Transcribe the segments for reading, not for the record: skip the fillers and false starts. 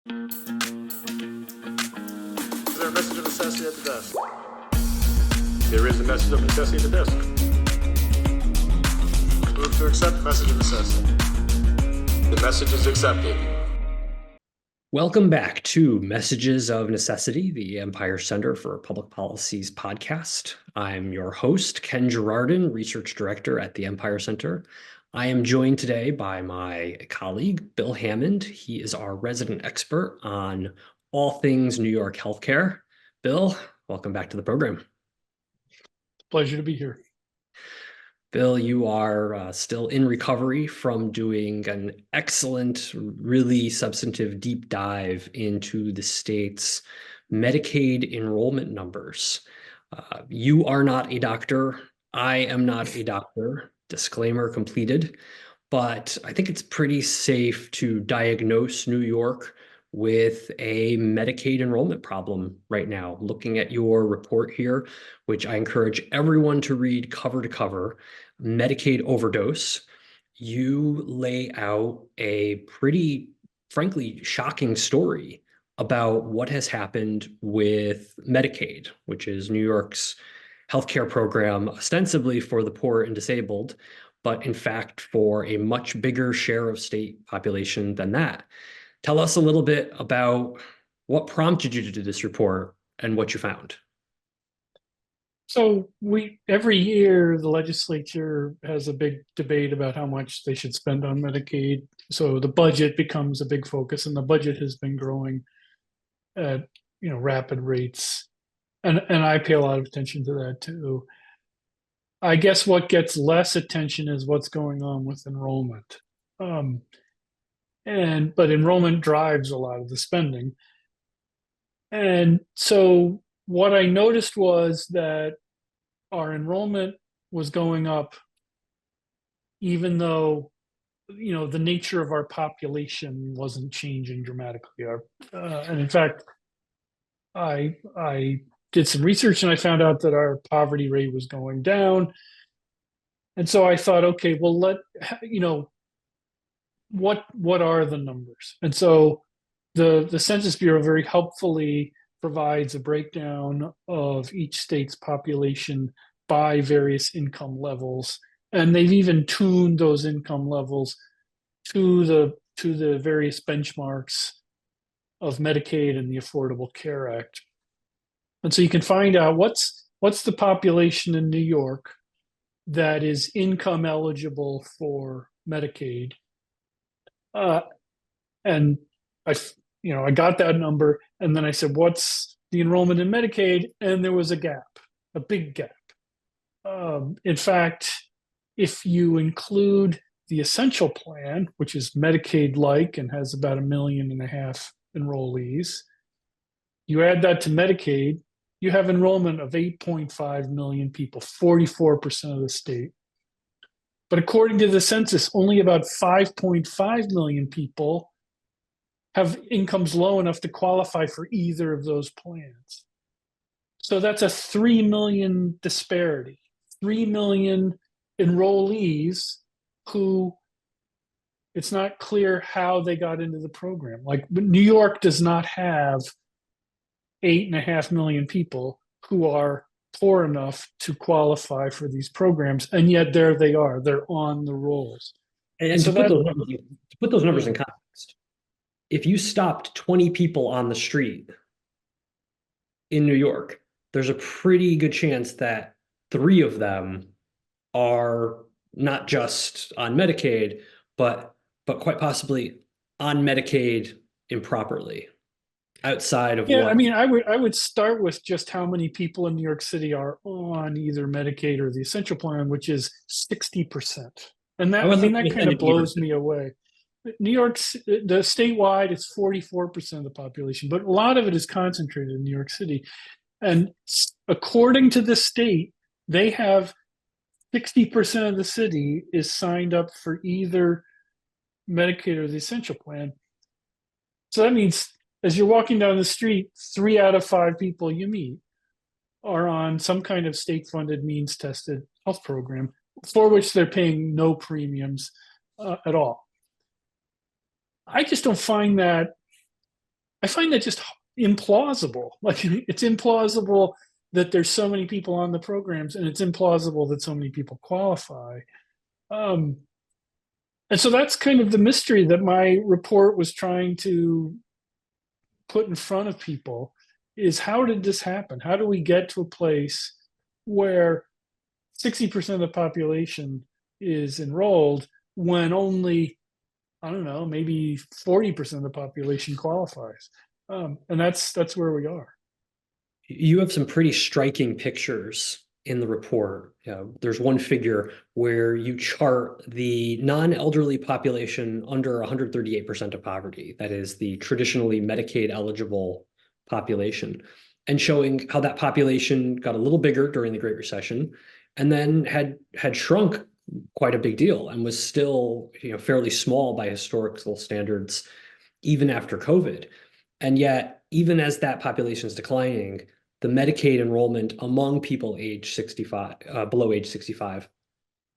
Is there a message of necessity at the desk? There is a message of necessity at the desk. Move to accept the message of necessity. The message is accepted. Welcome back to Messages of Necessity, the Empire Center for Public Policy's podcast. I'm your host, Ken Girardin, Research Director at the Empire Center. I am joined today by my colleague, Bill Hammond. He is our resident expert on all things New York healthcare. Bill, welcome back to the program. Pleasure to be here. Bill, you are still in recovery from doing an excellent, really substantive deep dive into the state's Medicaid enrollment numbers. You are not a doctor. I am not a doctor. Disclaimer completed. But I think it's pretty safe to diagnose New York with a Medicaid enrollment problem right now. Looking at your report here, which I encourage everyone to read cover to cover, Medicaid Overdose, you lay out a pretty, frankly, shocking story about what has happened with Medicaid, which is New York's healthcare program ostensibly for the poor and disabled, but in fact for a much bigger share of state population than that. Tell us a little bit about what prompted you to do this report and what you found. So every year the legislature has a big debate about how much they should spend on Medicaid. So the budget becomes a big focus, and the budget has been growing at rapid rates. And I pay a lot of attention to that too. I guess what gets less attention is what's going on with enrollment. But enrollment drives a lot of the spending. And so what I noticed was that our enrollment was going up, even though, the nature of our population wasn't changing dramatically. And in fact, I did some research and I found out that our poverty rate was going down. And so I thought, okay, well, what are the numbers? And so the Census Bureau very helpfully provides a breakdown of each state's population by various income levels. And they've even tuned those income levels to the various benchmarks of Medicaid and the Affordable Care Act. And so you can find out what's the population in New York that is income eligible for Medicaid. And I got that number, and then I said, what's the enrollment in Medicaid? And there was a gap, a big gap. In fact, if you include the essential plan, which is Medicaid-like and has about 1.5 million enrollees, you add that to Medicaid, you have enrollment of 8.5 million people, 44% of the state. But according to the census, only about 5.5 million people have incomes low enough to qualify for either of those plans. So that's a 3 million disparity, 3 million enrollees who it's not clear how they got into the program. Like New York does not have 8.5 million people who are poor enough to qualify for these programs, and yet there they are. They're on the rolls. And so to put those numbers in context, if you stopped 20 people on the street in New York, there's a pretty good chance that 3 of them are not just on Medicaid, but quite possibly on Medicaid improperly. Outside of I mean, I would start with just how many people in New York City are on either Medicaid or the essential plan, which is 60%. And that kind of blows me away. New York's the statewide is 44% of the population, but a lot of it is concentrated in New York City. And according to the state, they have 60% of the city is signed up for either Medicaid or the essential plan. So that means as you're walking down the street, 3 out of 5 people you meet are on some kind of state-funded, means-tested health program for which they're paying no premiums at all. I just don't find that I find that just implausible. Like it's implausible that there's so many people on the programs, and it's implausible that so many people qualify. Um, and so that's kind of the mystery that my report was trying to put in front of people is how did this happen? How do we get to a place where 60% of the population is enrolled when only, I don't know, maybe 40% of the population qualifies? And that's where we are. You have some pretty striking pictures in the report. There's one figure where you chart the non-elderly population under 138% of poverty. That is the traditionally Medicaid eligible population, and showing how that population got a little bigger during the Great Recession and then had shrunk quite a big deal and was still, fairly small by historical standards even after COVID. And yet, even as that population is declining, the Medicaid enrollment among people age 65, below age 65,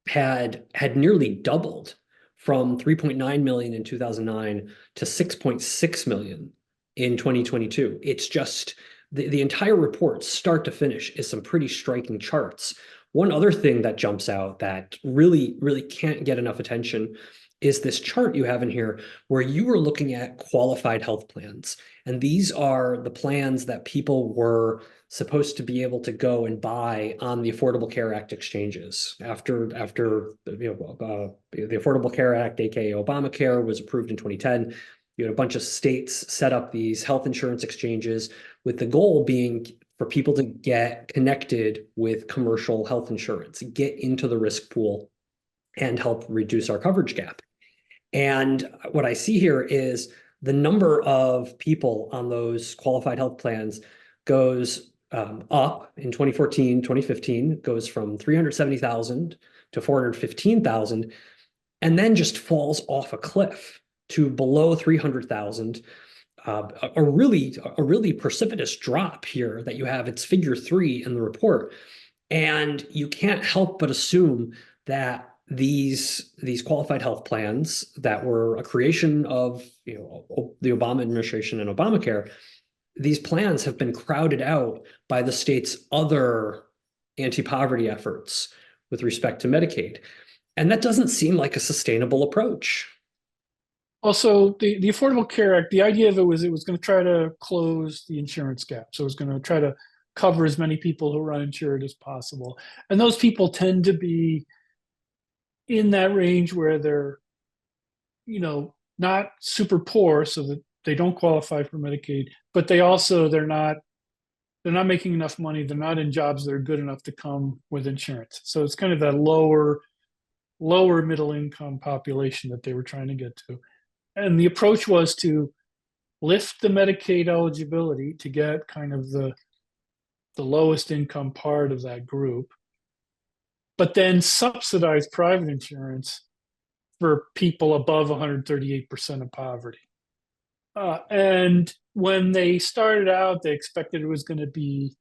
had nearly doubled from 3.9 million in 2009 to 6.6 million in 2022. It's just the entire report, start to finish, is some pretty striking charts. One other thing that jumps out that really, really can't get enough attention is this chart you have in here where you were looking at qualified health plans. And these are the plans that people were supposed to be able to go and buy on the Affordable Care Act exchanges after the Affordable Care Act, aka Obamacare, was approved in 2010. You had a bunch of states set up these health insurance exchanges with the goal being for people to get connected with commercial health insurance, get into the risk pool, and help reduce our coverage gap. And what I see here is the number of people on those qualified health plans goes up in 2014, 2015, goes from 370,000 to 415,000, and then just falls off a cliff to below 300,000. A really precipitous drop here that you have. It's figure 3 in the report. And you can't help but assume that these qualified health plans that were a creation of the Obama administration and Obamacare, these plans have been crowded out by the state's other anti-poverty efforts with respect to Medicaid. And that doesn't seem like a sustainable approach. Also, the Affordable Care Act, the idea of it was going to try to close the insurance gap. So it was going to try to cover as many people who are uninsured as possible. And those people tend to be in that range where they're, not super poor, so that they don't qualify for Medicaid, but they're not making enough money. They're not in jobs that are good enough to come with insurance. So it's kind of that lower middle income population that they were trying to get to. And the approach was to lift the Medicaid eligibility to get kind of the lowest income part of that group, but then subsidize private insurance for people above 138% of poverty. And when they started out, they expected it was going to be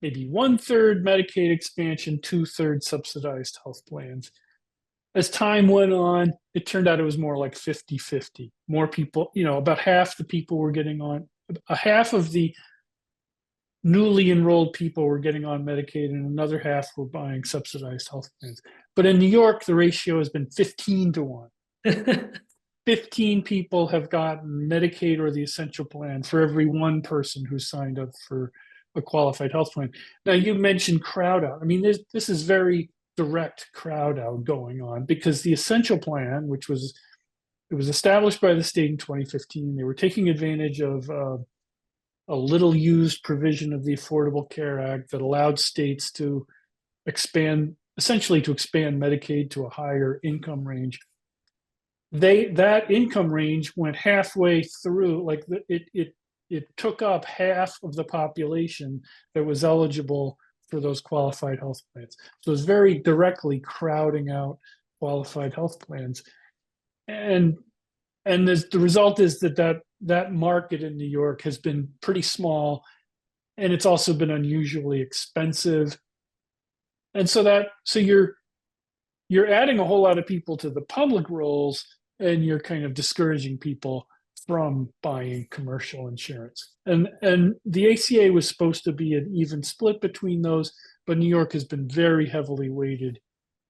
maybe 1/3 Medicaid expansion, 2/3 subsidized health plans. As time went on, it turned out it was more like 50-50. More people, about half the people were getting on, half of the newly enrolled people were getting on Medicaid, and another half were buying subsidized health plans. But in New York, the ratio has been 15-1. 15 people have gotten Medicaid or the essential plan for every one person who signed up for a qualified health plan. Now, you mentioned crowd out. I mean, this is very direct crowd out going on, because the essential plan, it was established by the state in 2015, they were taking advantage of a little used provision of the Affordable Care Act that allowed states to essentially expand Medicaid to a higher income range. That income range went halfway through, like it took up half of the population that was eligible for those qualified health plans. So it's very directly crowding out qualified health plans. And the result is that market in New York has been pretty small, and it's also been unusually expensive. And so you're adding a whole lot of people to the public rolls, and you're kind of discouraging people from buying commercial insurance. And the ACA was supposed to be an even split between those, but New York has been very heavily weighted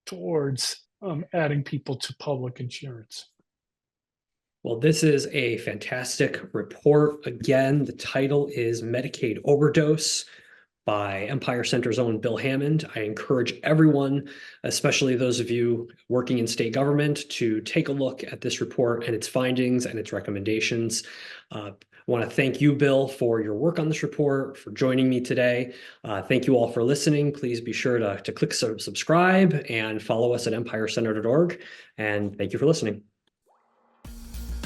towards adding people to public insurance. Well, this is a fantastic report. Again, the title is Medicaid Overdose by Empire Center's own Bill Hammond. I encourage everyone, especially those of you working in state government, to take a look at this report and its findings and its recommendations. I want to thank you, Bill, for your work on this report, for joining me today. Thank you all for listening. Please be sure to click subscribe and follow us at empirecenter.org. And thank you for listening.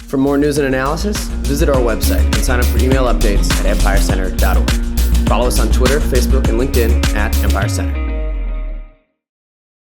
For more news and analysis, visit our website and sign up for email updates at empirecenter.org. Follow us on Twitter, Facebook, and LinkedIn at Empire Center.